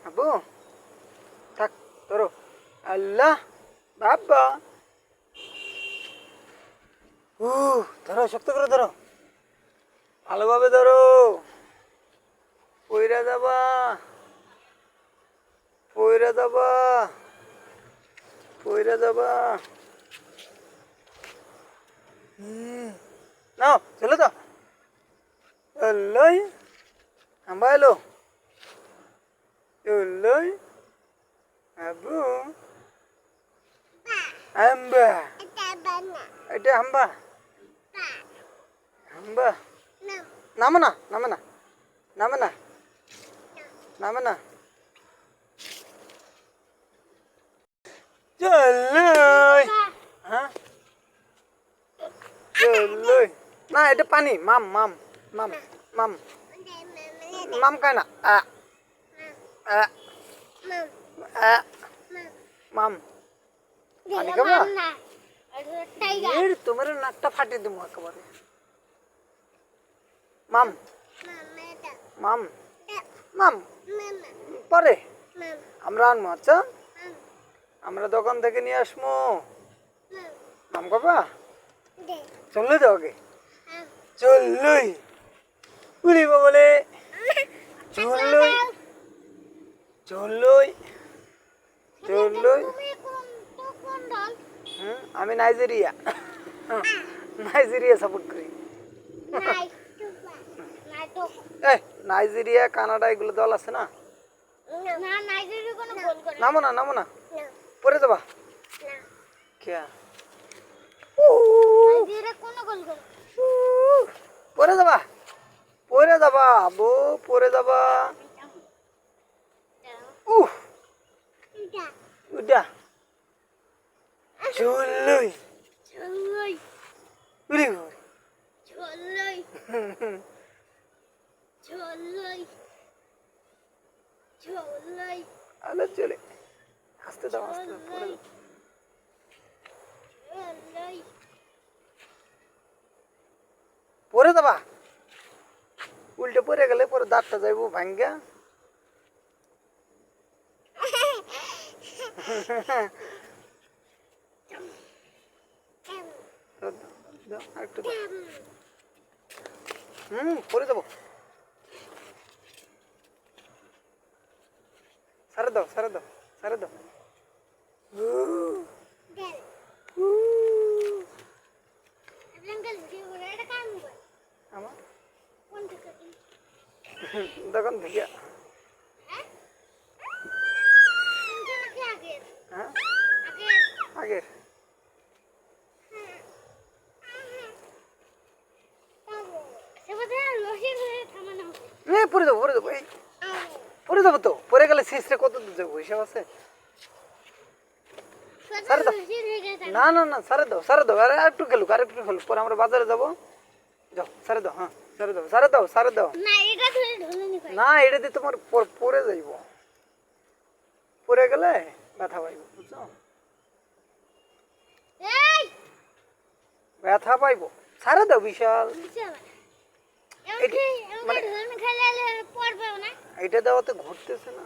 আবু থাক ধরো। আল্লাহ বাবা ধরো, শক্ত করে ধরো, ভালোভাবে ধরো, পইরা যাবা, পইরা যাবা, পইরা যাবা। নাও চলে তো। এলোই আম্বা এলো, এলোই আবু আম্বা, এটা আম্বা, আম্বা নামে না, নামে না, নামে না, নামে না। চলই হ্যাঁ, চলই না, এটা পানি। মাম মাম মাম মাম মাম খায় না। মাম পানি খাবা? তোমার নাকটা ফাটিয়ে দেবো একেবারে। মাম মাম মাম পরে আমরা আনবো। আচ্ছা, আমরা দোকান থেকে নিয়ে আসবো। মাম খাবা? চললে তো আগে, চললই উলি বলে, চললই চললই চললই। আমি নাইজেরিয়া, নাইজেরিয়া সাপোর্ট করি। এই নাইজেরিয়া, কানাডা এগুলো দল আছে না? নামো না, নামো না, পরে যাবা। কে পরে যাবা, পরে যাবা আবু, পরে যাবা। উডা চললই উড়ি আলো চলে। আস্তে দাও, আস্তে দাও, পরে দাও। পরে যাবা, উল্টে পরে গেলে পরে দাঁতটা যাইবো ভাঙ্গা। পরে যাবো। সারে দাও, সারে দাও, সারে দাও। আমার দোকান থেকে হ্যাঁ, আগের পরে যাবো, পরে যাবো, এই পরে যাবো তো। পরে গেলে শেষে কত দূর যাবো হিসাব আছে। সারে দাও, না না না, সারে দাও, সারে দাও। আরে একটু খেলুক, আর একটু খেলুক, পরে আমরা বাজারে যাবো। যাও সারে দাও, হ্যাঁ সারে দাও, সারে দাও, সারে দাও। না এটা দিয়ে তোমার পরে যাইব, পরে গেলে ব্যথা পাইব, বুঝছো? ব্যথা পাইব, সারে দাও। বিশাল মানে এটা দেওয়াতে ঘুরতেছে না।